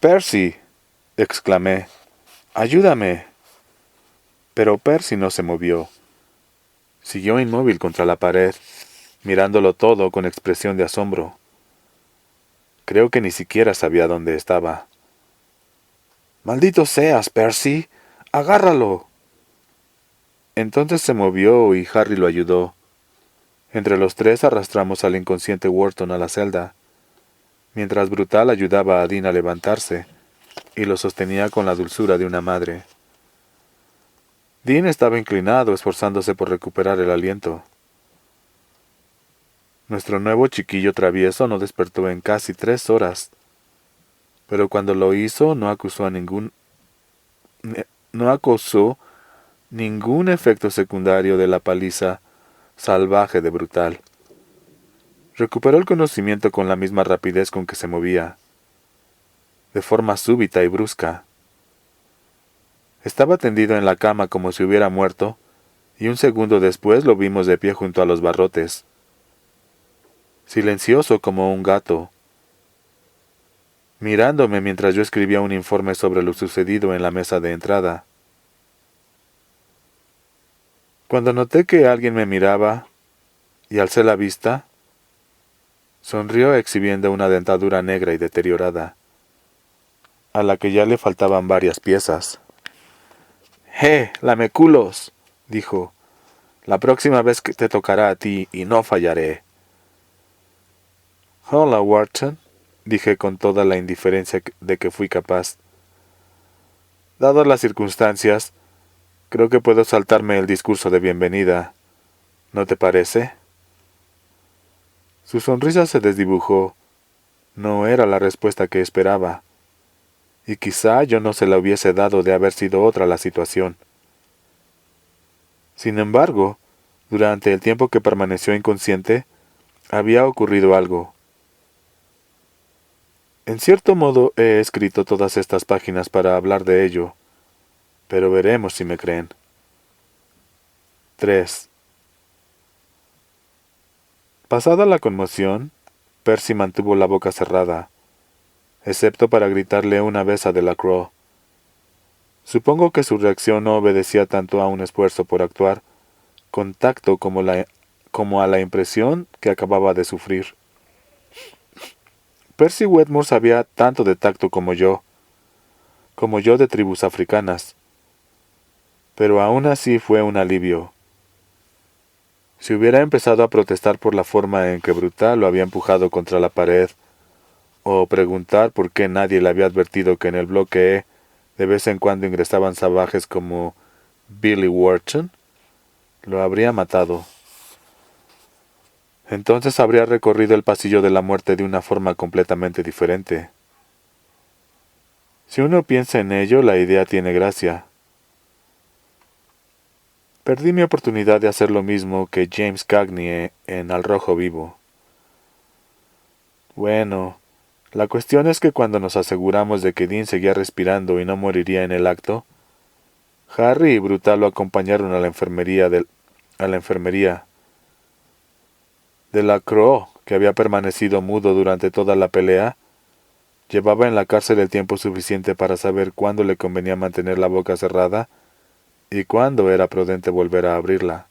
Percy, exclamé, ayúdame. Pero Percy no se movió. Siguió inmóvil contra la pared, mirándolo todo con expresión de asombro. Creo que ni siquiera sabía dónde estaba. —¡Maldito seas, Percy! ¡Agárralo! Entonces se movió y Harry lo ayudó. Entre los tres arrastramos al inconsciente Wharton a la celda, mientras Brutal ayudaba a Dean a levantarse y lo sostenía con la dulzura de una madre. Dean estaba inclinado, esforzándose por recuperar el aliento. Nuestro nuevo chiquillo travieso no despertó en casi 3 horas, pero cuando lo hizo no acusó ningún efecto secundario de la paliza salvaje de Brutal. Recuperó el conocimiento con la misma rapidez con que se movía, de forma súbita y brusca. Estaba tendido en la cama como si hubiera muerto, y un segundo después lo vimos de pie junto a los barrotes, silencioso como un gato, mirándome mientras yo escribía un informe sobre lo sucedido en la mesa de entrada. Cuando noté que alguien me miraba y alcé la vista, sonrió exhibiendo una dentadura negra y deteriorada, a la que ya le faltaban varias piezas. Lameculos! Dijo. La próxima vez que te tocará a ti y no fallaré. Hola, Wharton, dije con toda la indiferencia de que fui capaz. Dadas las circunstancias, creo que puedo saltarme el discurso de bienvenida. ¿No te parece? Su sonrisa se desdibujó. No era la respuesta que esperaba, y quizá yo no se la hubiese dado de haber sido otra la situación. Sin embargo, durante el tiempo que permaneció inconsciente, había ocurrido algo. En cierto modo he escrito todas estas páginas para hablar de ello, pero veremos si me creen. 3. Pasada la conmoción, Percy mantuvo la boca cerrada, excepto para gritarle una vez a Delacroix. Supongo que su reacción no obedecía tanto a un esfuerzo por actuar con tacto como a la impresión que acababa de sufrir. Percy Wetmore sabía tanto de tacto como yo de tribus africanas, pero aún así fue un alivio. Si hubiera empezado a protestar por la forma en que Brutal lo había empujado contra la pared, o preguntar por qué nadie le había advertido que en el bloque E de vez en cuando ingresaban salvajes como Billy Wharton, lo habría matado. Entonces habría recorrido el pasillo de la muerte de una forma completamente diferente. Si uno piensa en ello, la idea tiene gracia. Perdí mi oportunidad de hacer lo mismo que James Cagney en Al Rojo Vivo. Bueno, la cuestión es que cuando nos aseguramos de que Dean seguía respirando y no moriría en el acto, Harry y Brutal lo acompañaron a la enfermería. Delacroix, que había permanecido mudo durante toda la pelea, llevaba en la cárcel el tiempo suficiente para saber cuándo le convenía mantener la boca cerrada y cuándo era prudente volver a abrirla.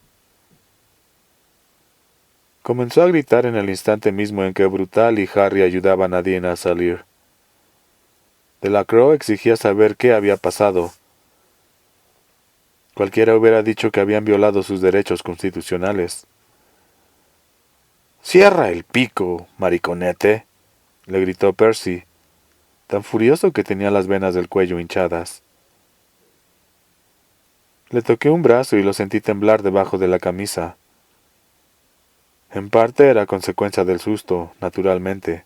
Comenzó a gritar en el instante mismo en que Brutal y Harry ayudaban a Dean a salir. Delacroix exigía saber qué había pasado. Cualquiera hubiera dicho que habían violado sus derechos constitucionales. —¡Cierra el pico, mariconete! —le gritó Percy, tan furioso que tenía las venas del cuello hinchadas. Le toqué un brazo y lo sentí temblar debajo de la camisa. En parte era consecuencia del susto, naturalmente.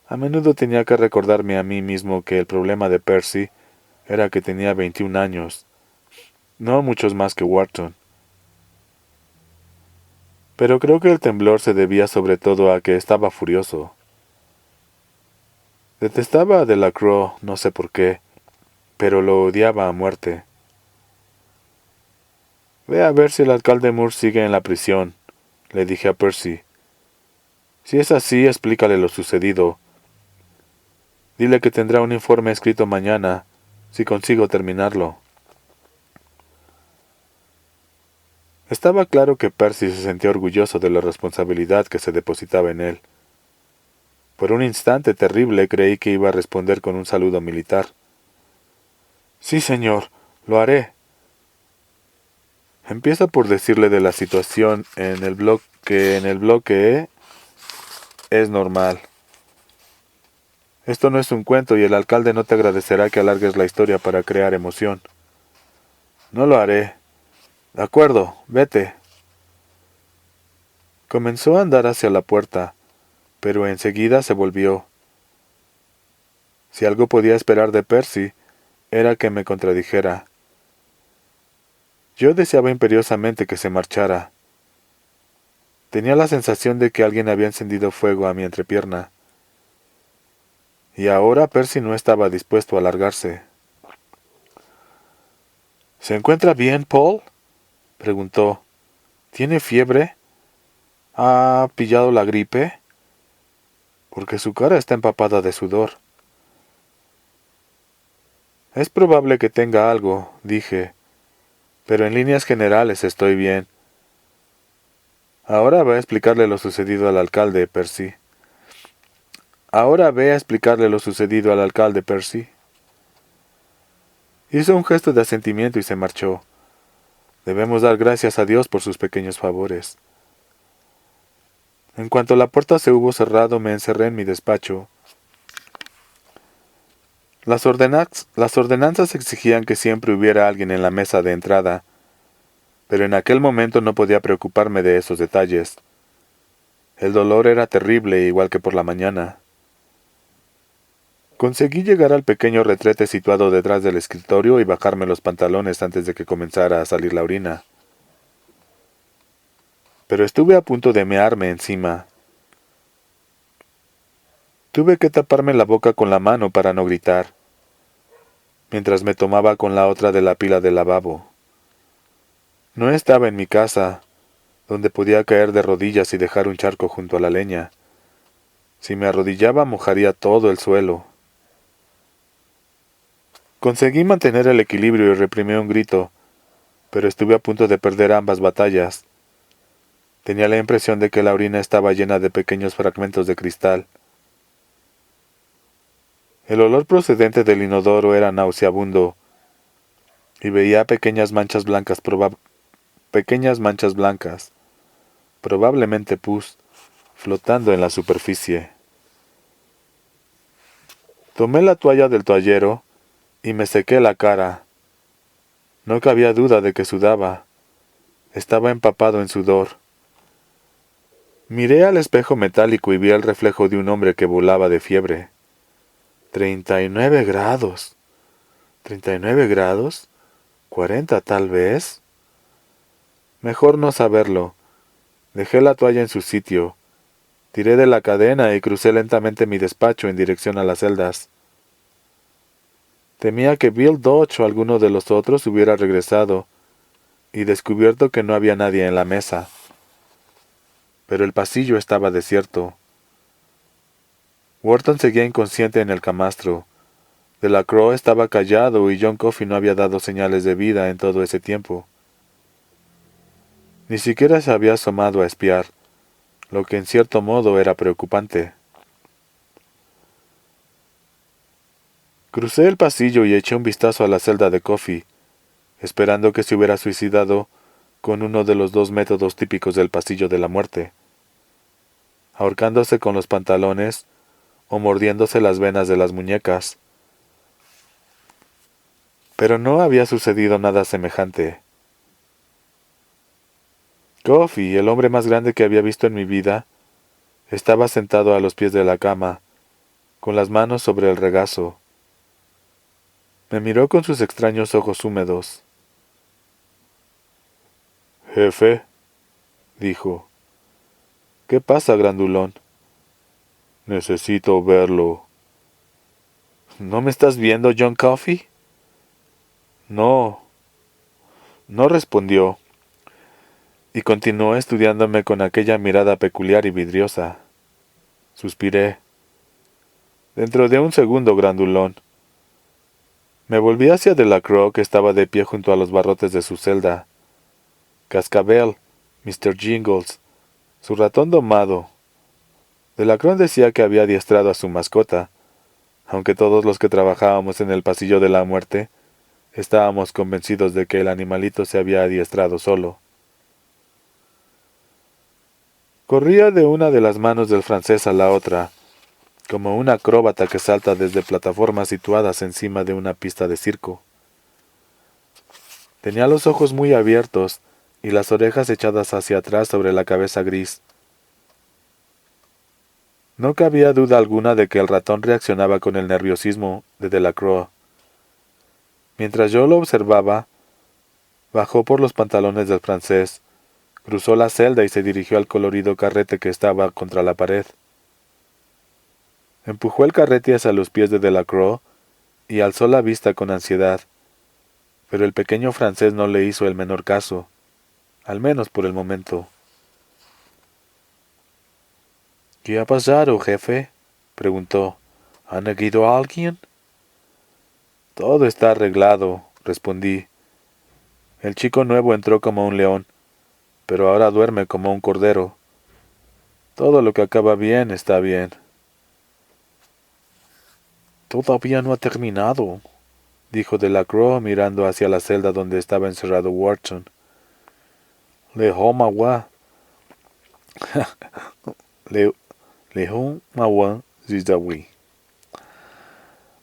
A menudo tenía que recordarme a mí mismo que el problema de Percy era que tenía 21 años, no muchos más que Wharton. Pero creo que el temblor se debía sobre todo a que estaba furioso. Detestaba a Delacroix, no sé por qué, pero lo odiaba a muerte. «Ve a ver si el alcalde Moore sigue en la prisión», le dije a Percy. «Si es así, explícale lo sucedido. Dile que tendrá un informe escrito mañana, si consigo terminarlo. Estaba claro que Percy se sentía orgulloso de la responsabilidad que se depositaba en él. Por un instante terrible creí que iba a responder con un saludo militar. Sí, señor, lo haré. Empiezo por decirle de la situación en el bloque E es normal. Esto no es un cuento y el alcalde no te agradecerá que alargues la historia para crear emoción. No lo haré. De acuerdo, vete. Comenzó a andar hacia la puerta, pero enseguida se volvió. Si algo podía esperar de Percy, era que me contradijera. Yo deseaba imperiosamente que se marchara. Tenía la sensación de que alguien había encendido fuego a mi entrepierna. Y ahora Percy no estaba dispuesto a largarse. ¿Se encuentra bien, Paul?, preguntó. ¿Tiene fiebre? ¿Ha pillado la gripe? Porque su cara está empapada de sudor. Es probable que tenga algo, dije, pero en líneas generales estoy bien. Ahora ve a explicarle lo sucedido al alcalde, Percy. Hizo un gesto de asentimiento y se marchó. Debemos dar gracias a Dios por sus pequeños favores. En cuanto la puerta se hubo cerrado, me encerré en mi despacho. Las ordenanzas exigían que siempre hubiera alguien en la mesa de entrada, pero en aquel momento no podía preocuparme de esos detalles. El dolor era terrible, igual que por la mañana. Conseguí llegar al pequeño retrete situado detrás del escritorio y bajarme los pantalones antes de que comenzara a salir la orina. Pero estuve a punto de mearme encima. Tuve que taparme la boca con la mano para no gritar, mientras me tomaba con la otra de la pila del lavabo. No estaba en mi casa, donde podía caer de rodillas y dejar un charco junto a la leña. Si me arrodillaba mojaría todo el suelo. Conseguí mantener el equilibrio y reprimí un grito, pero estuve a punto de perder ambas batallas. Tenía la impresión de que la orina estaba llena de pequeños fragmentos de cristal. El olor procedente del inodoro era nauseabundo, y veía pequeñas manchas blancas, probablemente pus, flotando en la superficie. Tomé la toalla del toallero y me sequé la cara. No cabía duda de que sudaba. Estaba empapado en sudor. Miré al espejo metálico y vi el reflejo de un hombre que volaba de fiebre. 39 grados. 39 grados. 40 tal vez. Mejor no saberlo. Dejé la toalla en su sitio. Tiré de la cadena y crucé lentamente mi despacho en dirección a las celdas. Temía que Bill Dodge o alguno de los otros hubiera regresado y descubierto que no había nadie en la mesa. Pero el pasillo estaba desierto. Wharton seguía inconsciente en el camastro. Delacroix estaba callado y John Coffey no había dado señales de vida en todo ese tiempo. Ni siquiera se había asomado a espiar, lo que en cierto modo era preocupante. Crucé el pasillo y eché un vistazo a la celda de Coffey, esperando que se hubiera suicidado con uno de los dos métodos típicos del pasillo de la muerte, ahorcándose con los pantalones o mordiéndose las venas de las muñecas. Pero no había sucedido nada semejante. Coffey, el hombre más grande que había visto en mi vida, estaba sentado a los pies de la cama, con las manos sobre el regazo. Me miró con sus extraños ojos húmedos. «Jefe», dijo. «¿Qué pasa, grandulón?» «Necesito verlo». «¿No me estás viendo, John Coffey?» «No». No respondió, y continuó estudiándome con aquella mirada peculiar y vidriosa. Suspiré. Dentro de un segundo, grandulón. Me volví hacia Delacroix, que estaba de pie junto a los barrotes de su celda. Cascabel, Mr. Jingles, su ratón domado. Delacroix decía que había adiestrado a su mascota, aunque todos los que trabajábamos en el pasillo de la muerte estábamos convencidos de que el animalito se había adiestrado solo. Corría de una de las manos del francés a la otra, como un acróbata que salta desde plataformas situadas encima de una pista de circo. Tenía los ojos muy abiertos y las orejas echadas hacia atrás sobre la cabeza gris. No cabía duda alguna de que el ratón reaccionaba con el nerviosismo de Delacroix. Mientras yo lo observaba, bajó por los pantalones del francés, cruzó la celda y se dirigió al colorido carrete que estaba contra la pared. Empujó el carrete hacia los pies de Delacroix y alzó la vista con ansiedad, pero el pequeño francés no le hizo el menor caso, al menos por el momento. —¿Qué ha pasado, jefe? —preguntó. —¿Han herido a alguien? —Todo está arreglado —respondí. El chico nuevo entró como un león, pero ahora duerme como un cordero. Todo lo que acaba bien está bien. —Todavía no ha terminado —dijo Delacroix mirando hacia la celda donde estaba encerrado Wharton. —Le Homawa. Le Homawa Zizawi.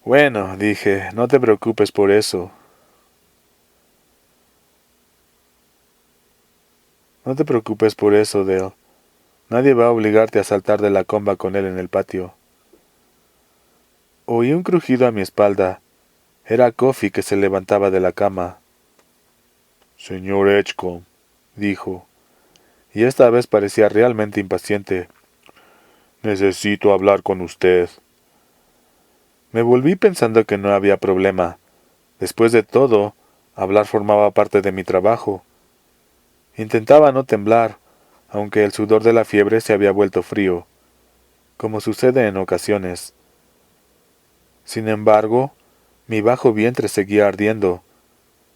Bueno, dije, no te preocupes por eso. No te preocupes por eso, Dale. Nadie va a obligarte a saltar de la comba con él en el patio. Oí un crujido a mi espalda. Era Coffee que se levantaba de la cama. —Señor Edgecombe —dijo, y esta vez parecía realmente impaciente—, necesito hablar con usted. Me volví pensando que no había problema. Después de todo, hablar formaba parte de mi trabajo. Intentaba no temblar, aunque el sudor de la fiebre se había vuelto frío, como sucede en ocasiones. Sin embargo, mi bajo vientre seguía ardiendo,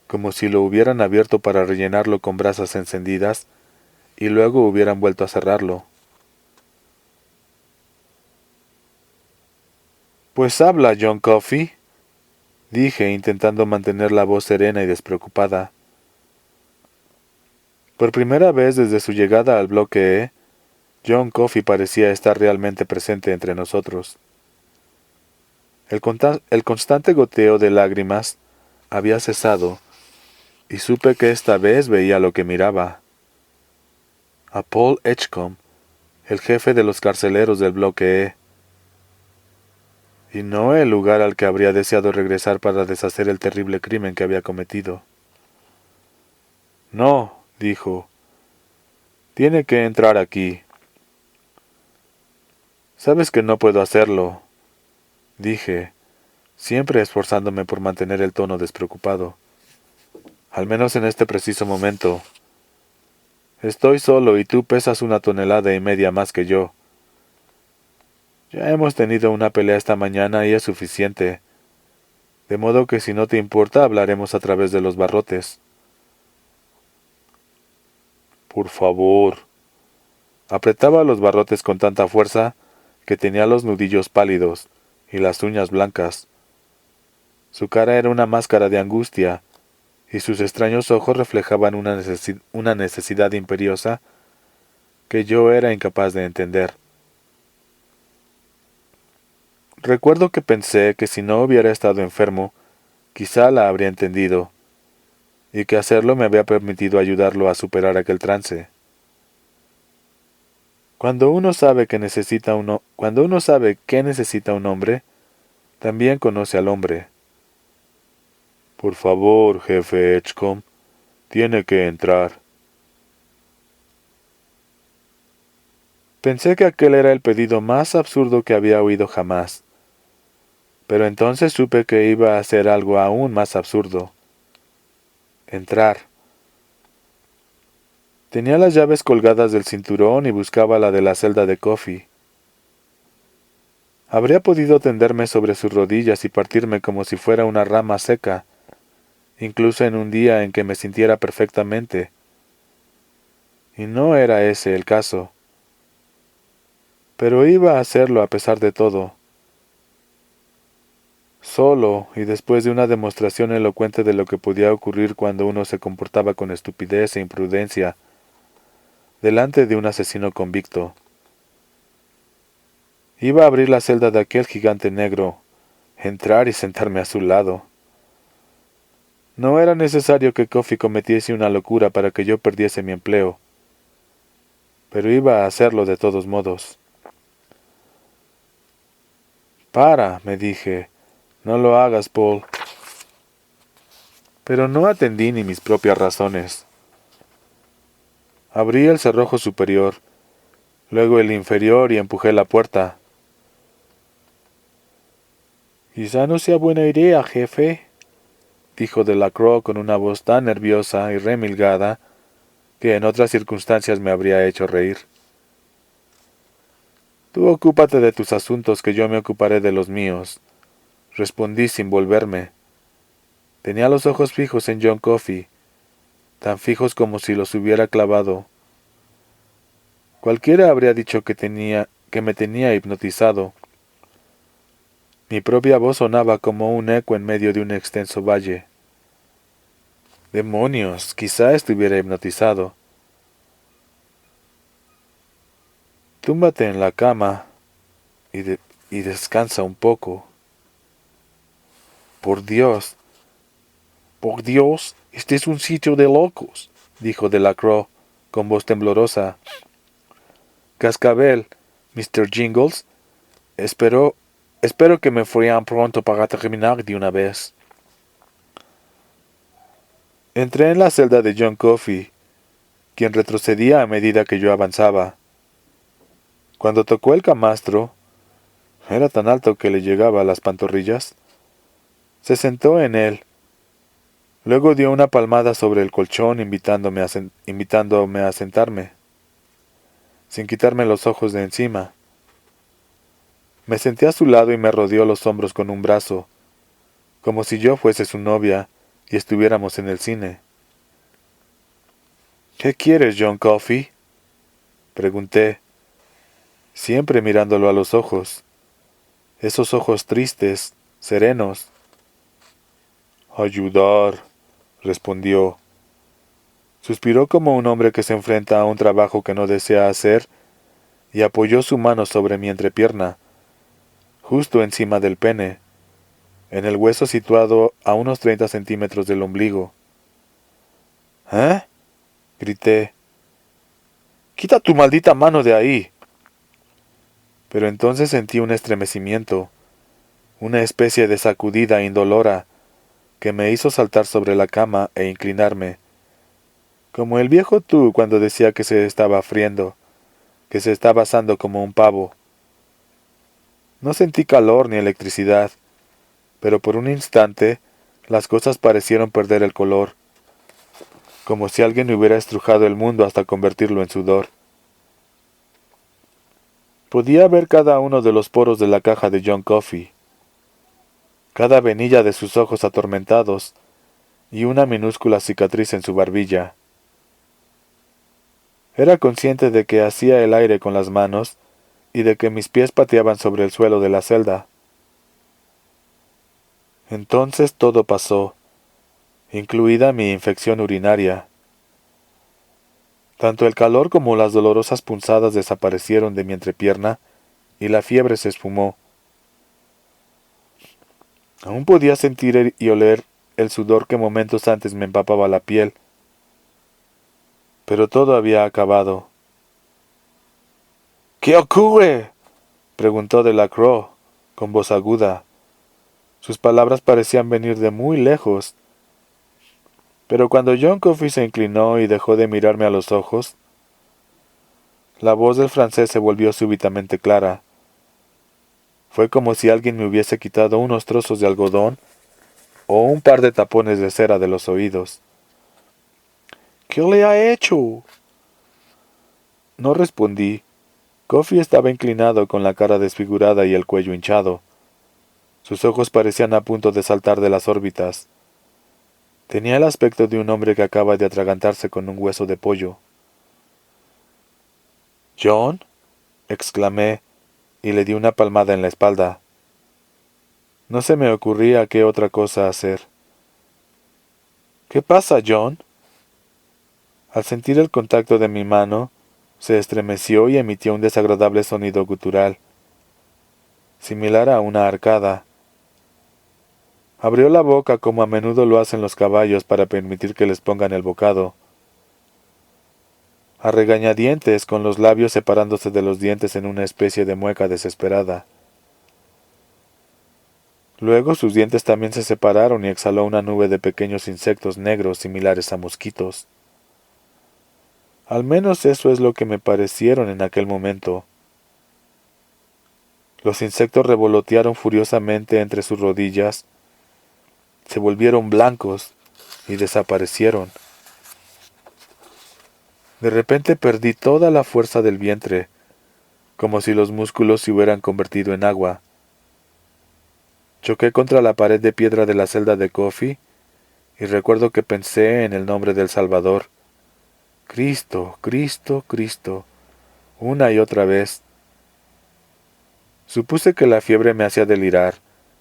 como si lo hubieran abierto para rellenarlo con brasas encendidas y luego hubieran vuelto a cerrarlo. —Pues habla, John Coffey —dije, intentando mantener la voz serena y despreocupada. Por primera vez desde su llegada al bloque E, John Coffey parecía estar realmente presente entre nosotros. El constante goteo de lágrimas había cesado, y supe que esta vez veía lo que miraba. A Paul Edgecombe, el jefe de los carceleros del bloque E, y no el lugar al que habría deseado regresar para deshacer el terrible crimen que había cometido. —No —dijo—, tiene que entrar aquí. —Sabes que no puedo hacerlo —dije, siempre esforzándome por mantener el tono despreocupado—, al menos en este preciso momento. Estoy solo y tú pesas 1,5 toneladas más que yo. Ya hemos tenido una pelea esta mañana y es suficiente, de modo que si no te importa hablaremos a través de los barrotes. —Por favor. Apretaba los barrotes con tanta fuerza que tenía los nudillos pálidos y las uñas blancas. Su cara era una máscara de angustia, y sus extraños ojos reflejaban una necesidad imperiosa que yo era incapaz de entender. Recuerdo que pensé que si no hubiera estado enfermo, quizá la habría entendido, y que hacerlo me había permitido ayudarlo a superar aquel trance. Cuando uno sabe qué necesita un hombre, también conoce al hombre. —Por favor, jefe Edgecombe, tiene que entrar. Pensé que aquel era el pedido más absurdo que había oído jamás, pero entonces supe que iba a hacer algo aún más absurdo. Entrar. Tenía las llaves colgadas del cinturón y buscaba la de la celda de Coffey. Habría podido tenderme sobre sus rodillas y partirme como si fuera una rama seca, incluso en un día en que me sintiera perfectamente. Y no era ese el caso. Pero iba a hacerlo a pesar de todo. Solo, y después de una demostración elocuente de lo que podía ocurrir cuando uno se comportaba con estupidez e imprudencia, delante de un asesino convicto. Iba a abrir la celda de aquel gigante negro, entrar y sentarme a su lado. No era necesario que Coffey cometiese una locura para que yo perdiese mi empleo, pero iba a hacerlo de todos modos. Para, me dije, no lo hagas, Paul. Pero no atendí ni mis propias razones. Abrí el cerrojo superior, luego el inferior y empujé la puerta. «Quizá no sea buena idea, jefe», dijo Delacroix con una voz tan nerviosa y remilgada que en otras circunstancias me habría hecho reír. «Tú ocúpate de tus asuntos, que yo me ocuparé de los míos», respondí sin volverme. Tenía los ojos fijos en John Coffey, tan fijos como si los hubiera clavado. Cualquiera habría dicho que me tenía hipnotizado. Mi propia voz sonaba como un eco en medio de un extenso valle. Demonios, quizá estuviera hipnotizado. Túmbate en la cama y descansa un poco. Por Dios, este es un sitio de locos, dijo Delacroix con voz temblorosa. Cascabel, Mr. Jingles, espero que me fueran pronto para terminar de una vez. Entré en la celda de John Coffey, quien retrocedía a medida que yo avanzaba. Cuando tocó el camastro, era tan alto que le llegaba a las pantorrillas, se sentó en él. Luego dio una palmada sobre el colchón invitándome a sentarme, sin quitarme los ojos de encima. Me senté a su lado y me rodeó los hombros con un brazo, como si yo fuese su novia y estuviéramos en el cine. «¿Qué quieres, John Coffey?», pregunté, siempre mirándolo a los ojos, esos ojos tristes, serenos. «Ayudar», respondió. Suspiró como un hombre que se enfrenta a un trabajo que no desea hacer y apoyó su mano sobre mi entrepierna, justo encima del pene, en el hueso situado a unos 30 centímetros del ombligo. «¿Eh?», grité. «¡Quita tu maldita mano de ahí!». Pero entonces sentí un estremecimiento, una especie de sacudida indolora que me hizo saltar sobre la cama e inclinarme, como el viejo tú cuando decía que se estaba friendo, que se estaba asando como un pavo. No sentí calor ni electricidad, pero por un instante las cosas parecieron perder el color, como si alguien hubiera estrujado el mundo hasta convertirlo en sudor. Podía ver cada uno de los poros de la caja de John Coffey, cada venilla de sus ojos atormentados y una minúscula cicatriz en su barbilla. Era consciente de que hacía el aire con las manos y de que mis pies pateaban sobre el suelo de la celda. Entonces todo pasó, incluida mi infección urinaria. Tanto el calor como las dolorosas punzadas desaparecieron de mi entrepierna y la fiebre se esfumó. Aún podía sentir y oler el sudor que momentos antes me empapaba la piel, pero todo había acabado. «¿Qué ocurre?», preguntó Delacroix con voz aguda. Sus palabras parecían venir de muy lejos, pero cuando John Coffey se inclinó y dejó de mirarme a los ojos, la voz del francés se volvió súbitamente clara. Fue como si alguien me hubiese quitado unos trozos de algodón o un par de tapones de cera de los oídos. «¿Qué le ha hecho?». No respondí, Coffee estaba inclinado con la cara desfigurada y el cuello hinchado. Sus ojos parecían a punto de saltar de las órbitas. Tenía el aspecto de un hombre que acaba de atragantarse con un hueso de pollo. —¿John? —exclamé, y le di una palmada en la espalda. No se me ocurría qué otra cosa hacer. —¿Qué pasa, John? Al sentir el contacto de mi mano, se estremeció y emitió un desagradable sonido gutural, similar a una arcada. Abrió la boca como a menudo lo hacen los caballos para permitir que les pongan el bocado. A regañadientes, con los labios separándose de los dientes en una especie de mueca desesperada. Luego sus dientes también se separaron y exhaló una nube de pequeños insectos negros similares a mosquitos. Al menos eso es lo que me parecieron en aquel momento. Los insectos revolotearon furiosamente entre sus rodillas, se volvieron blancos y desaparecieron. De repente perdí toda la fuerza del vientre, como si los músculos se hubieran convertido en agua. Choqué contra la pared de piedra de la celda de Coffee y recuerdo que pensé en el nombre del Salvador. Cristo, Cristo, Cristo, una y otra vez. Supuse que la fiebre me hacía delirar.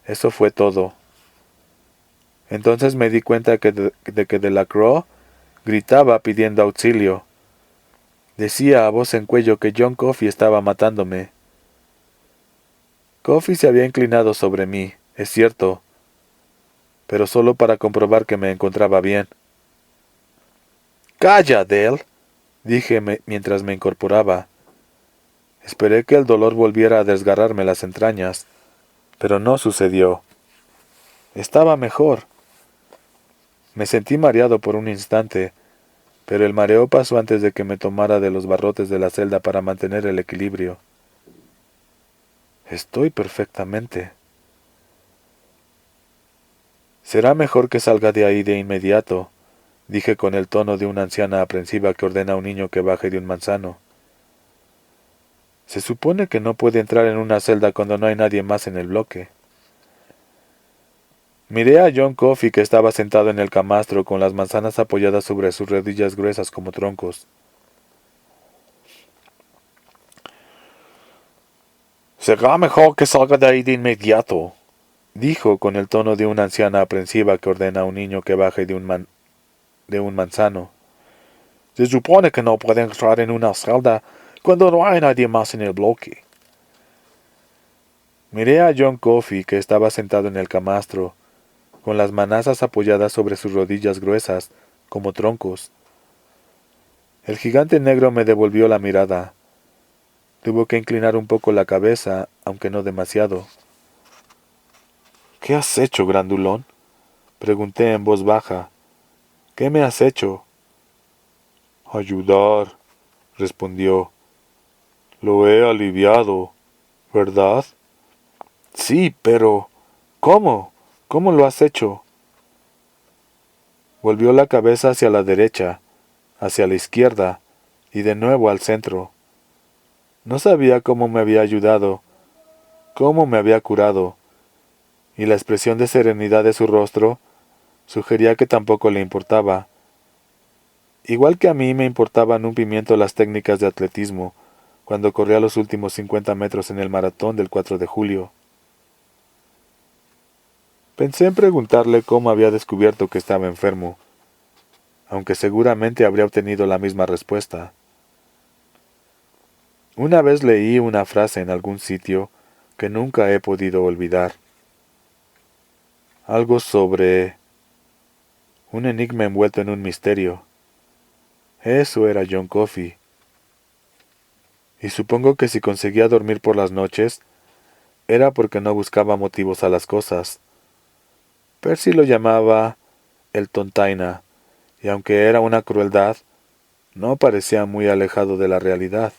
Eso fue todo. Entonces me di cuenta de que Delacroix gritaba pidiendo auxilio. Decía a voz en cuello que John Coffey estaba matándome. Coffey se había inclinado sobre mí, es cierto, pero solo para comprobar que me encontraba bien. —¡Calla, Dell! —dije mientras me incorporaba. Esperé que el dolor volviera a desgarrarme las entrañas, pero no sucedió. Estaba mejor. Me sentí mareado por un instante, pero el mareo pasó antes de que me tomara de los barrotes de la celda para mantener el equilibrio. Estoy perfectamente. Será mejor que salga de ahí de inmediato, dije con el tono de una anciana aprensiva que ordena a un niño que baje de un manzano. Se supone que no puede entrar en una celda cuando no hay nadie más en el bloque. Miré a John Coffey, que estaba sentado en el camastro con las manzanas apoyadas sobre sus rodillas gruesas como troncos. —Será mejor que salga de ahí de inmediato —dijo con el tono de una anciana aprensiva que ordena a un niño que baje de un manzano. Se supone que no puede entrar en una celda cuando no hay nadie más en el bloque. Miré a John Coffey, que estaba sentado en el camastro, con las manazas apoyadas sobre sus rodillas gruesas, como troncos. El gigante negro me devolvió la mirada. Tuvo que inclinar un poco la cabeza, aunque no demasiado. —¿Qué has hecho, grandulón? —pregunté en voz baja. —¿Qué me has hecho? —Ayudar —respondió—. Lo he aliviado, ¿verdad? —Sí, pero... ¿cómo? ¿Cómo lo has hecho? Volvió la cabeza hacia la derecha, hacia la izquierda, y de nuevo al centro. No sabía cómo me había ayudado, cómo me había curado, y la expresión de serenidad de su rostro sugería que tampoco le importaba. Igual que a mí me importaban un pimiento las técnicas de atletismo, cuando corría los últimos 50 metros en el maratón del 4 de julio. Pensé en preguntarle cómo había descubierto que estaba enfermo, aunque seguramente habría obtenido la misma respuesta. Una vez leí una frase en algún sitio que nunca he podido olvidar. Algo sobre un enigma envuelto en un misterio. Eso era John Coffey. Y supongo que si conseguía dormir por las noches, era porque no buscaba motivos a las cosas. Percy lo llamaba el tontaina, y aunque era una crueldad, no parecía muy alejado de la realidad.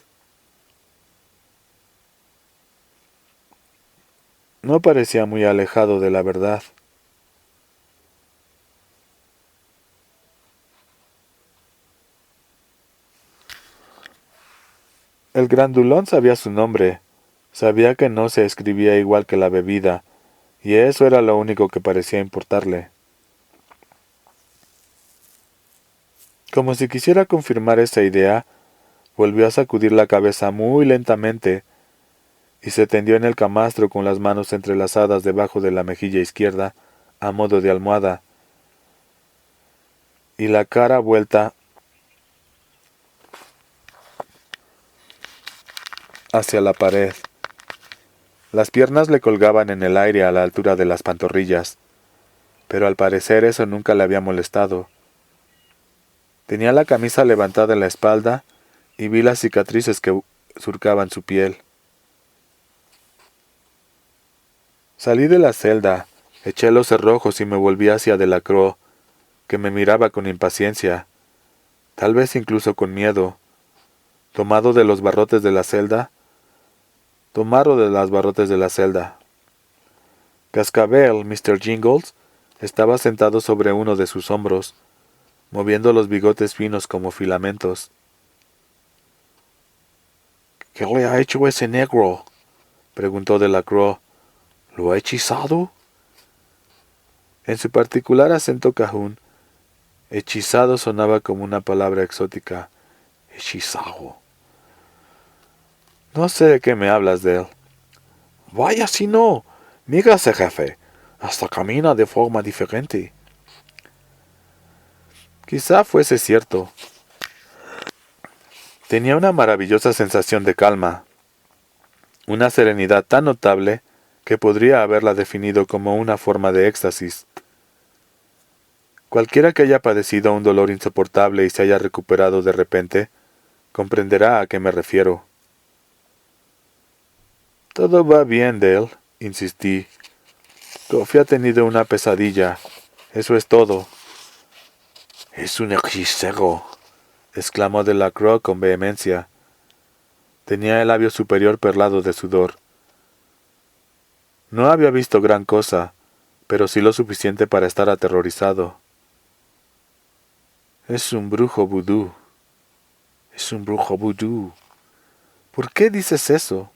No parecía muy alejado de la verdad. El grandulón sabía su nombre, sabía que no se escribía igual que la bebida, y eso era lo único que parecía importarle. Como si quisiera confirmar esa idea, volvió a sacudir la cabeza muy lentamente y se tendió en el camastro con las manos entrelazadas debajo de la mejilla izquierda, a modo de almohada, y la cara vuelta hacia la pared. Las piernas le colgaban en el aire a la altura de las pantorrillas, pero al parecer eso nunca le había molestado. Tenía la camisa levantada en la espalda y vi las cicatrices que surcaban su piel. Salí de la celda, eché los cerrojos y me volví hacia Delacroix, que me miraba con impaciencia, tal vez incluso con miedo. Tomado de las barrotes de la celda. Cascabel, Mr. Jingles, estaba sentado sobre uno de sus hombros, moviendo los bigotes finos como filamentos. —¿Qué le ha hecho ese negro? —preguntó Delacroix. —¿Lo ha hechizado? En su particular acento cajún, hechizado sonaba como una palabra exótica. Hechizado. —No sé de qué me hablas, Dale. —Vaya si no. Mígase, jefe. Hasta camina de forma diferente. Quizá fuese cierto. Tenía una maravillosa sensación de calma, una serenidad tan notable que podría haberla definido como una forma de éxtasis. Cualquiera que haya padecido un dolor insoportable y se haya recuperado de repente, comprenderá a qué me refiero. Todo va bien, Dale, insistí. Coffee ha tenido una pesadilla. Eso es todo. Es un hechicero, exclamó Delacroix con vehemencia. Tenía el labio superior perlado de sudor. No había visto gran cosa, pero sí lo suficiente para estar aterrorizado. Es un brujo vudú. Es un brujo vudú. ¿Por qué dices eso?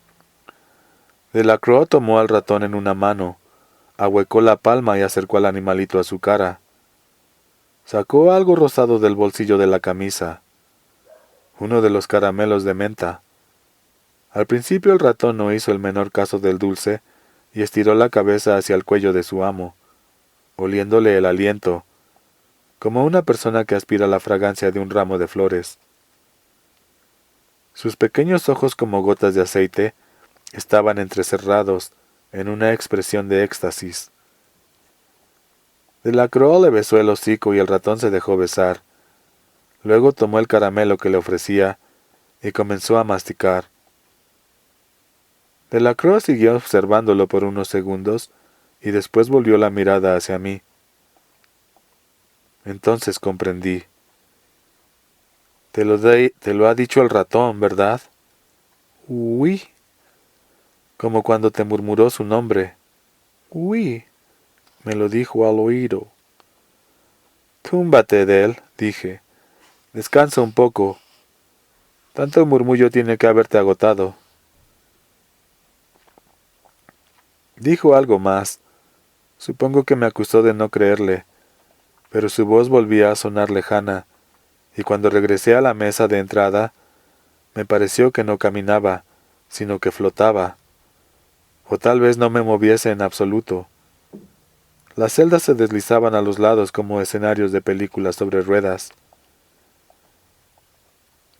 Delacroix tomó al ratón en una mano, ahuecó la palma y acercó al animalito a su cara. Sacó algo rosado del bolsillo de la camisa, uno de los caramelos de menta. Al principio el ratón no hizo el menor caso del dulce y estiró la cabeza hacia el cuello de su amo, oliéndole el aliento, como una persona que aspira la fragancia de un ramo de flores. Sus pequeños ojos como gotas de aceite estaban entrecerrados en una expresión de éxtasis. Delacroix le besó el hocico y el ratón se dejó besar. Luego tomó el caramelo que le ofrecía y comenzó a masticar. Delacroix siguió observándolo por unos segundos y después volvió la mirada hacia mí. Entonces comprendí. Te lo ha dicho el ratón, ¿verdad? Oui. Como cuando te murmuró su nombre. Oui. Me lo dijo al oído. Túmbate, Del, dije. Descansa un poco. Tanto murmullo tiene que haberte agotado. Dijo algo más. Supongo que me acusó de no creerle, pero su voz volvía a sonar lejana, y cuando regresé a la mesa de entrada, me pareció que no caminaba, sino que flotaba, o tal vez no me moviese en absoluto. Las celdas se deslizaban a los lados como escenarios de películas sobre ruedas.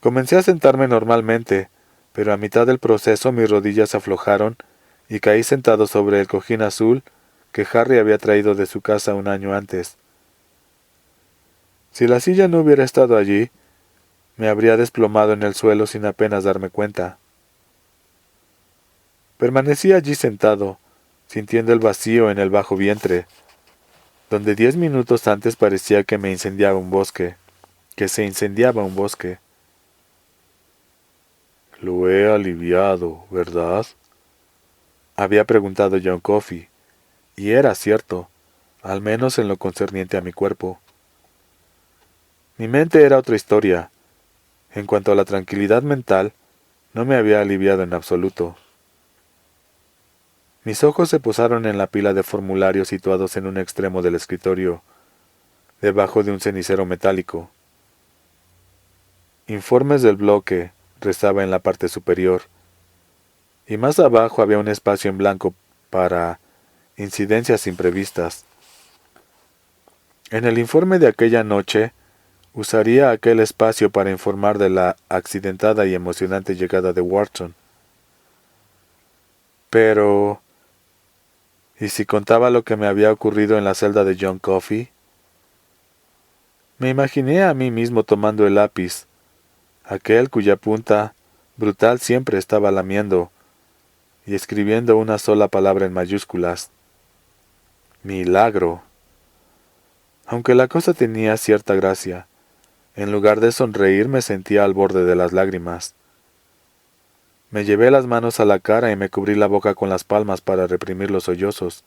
Comencé a sentarme normalmente, pero a mitad del proceso mis rodillas se aflojaron y caí sentado sobre el cojín azul que Harry había traído de su casa un año antes. Si la silla no hubiera estado allí, me habría desplomado en el suelo sin apenas darme cuenta. Permanecí allí sentado, sintiendo el vacío en el bajo vientre, donde 10 minutos antes parecía que se incendiaba un bosque. Lo he aliviado, ¿verdad? Había preguntado John Coffey, y era cierto, al menos en lo concerniente a mi cuerpo. Mi mente era otra historia. En cuanto a la tranquilidad mental, no me había aliviado en absoluto. Mis ojos se posaron en la pila de formularios situados en un extremo del escritorio, debajo de un cenicero metálico. Informes del bloque rezaba en la parte superior, y más abajo había un espacio en blanco para incidencias imprevistas. En el informe de aquella noche, usaría aquel espacio para informar de la accidentada y emocionante llegada de Wharton. Pero, ¿y si contaba lo que me había ocurrido en la celda de John Coffey? Me imaginé a mí mismo tomando el lápiz, aquel cuya punta brutal siempre estaba lamiendo, y escribiendo una sola palabra en mayúsculas. Milagro. Aunque la cosa tenía cierta gracia, en lugar de sonreír me sentía al borde de las lágrimas. Me llevé las manos a la cara y me cubrí la boca con las palmas para reprimir los sollozos,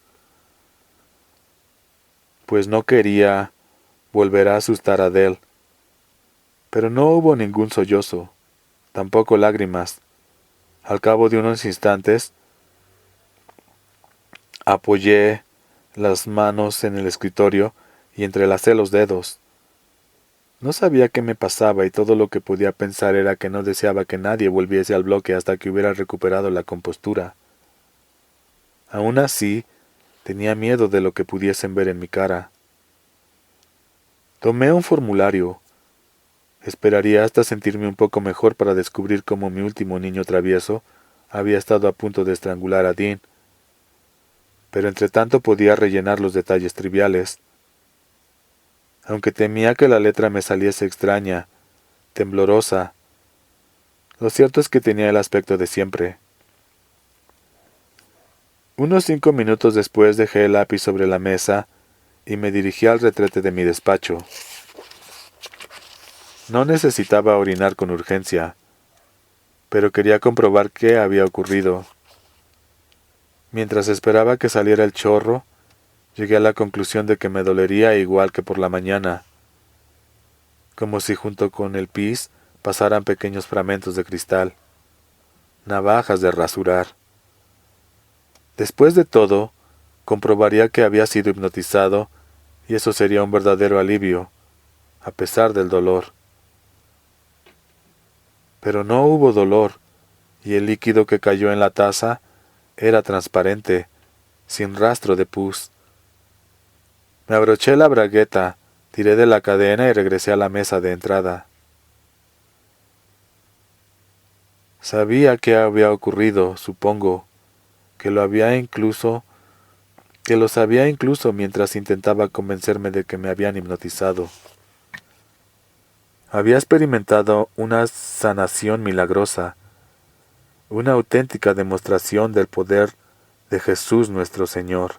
pues no quería volver a asustar a Adele. Pero no hubo ningún sollozo, tampoco lágrimas. Al cabo de unos instantes, apoyé las manos en el escritorio y entrelacé los dedos. No sabía qué me pasaba y todo lo que podía pensar era que no deseaba que nadie volviese al bloque hasta que hubiera recuperado la compostura. Aún así, tenía miedo de lo que pudiesen ver en mi cara. Tomé un formulario. Esperaría hasta sentirme un poco mejor para descubrir cómo mi último niño travieso había estado a punto de estrangular a Dean. Pero entretanto podía rellenar los detalles triviales. Aunque temía que la letra me saliese extraña, temblorosa, lo cierto es que tenía el aspecto de siempre. Unos 5 minutos después dejé el lápiz sobre la mesa y me dirigí al retrete de mi despacho. No necesitaba orinar con urgencia, pero quería comprobar qué había ocurrido. Mientras esperaba que saliera el chorro, llegué a la conclusión de que me dolería igual que por la mañana, como si junto con el pis pasaran pequeños fragmentos de cristal, navajas de rasurar. Después de todo, comprobaría que había sido hipnotizado, y eso sería un verdadero alivio, a pesar del dolor. Pero no hubo dolor, y el líquido que cayó en la taza era transparente, sin rastro de pus. Me abroché la bragueta, tiré de la cadena y regresé a la mesa de entrada. Sabía qué había ocurrido, supongo, que lo sabía incluso mientras intentaba convencerme de que me habían hipnotizado. Había experimentado una sanación milagrosa, una auténtica demostración del poder de Jesús nuestro Señor.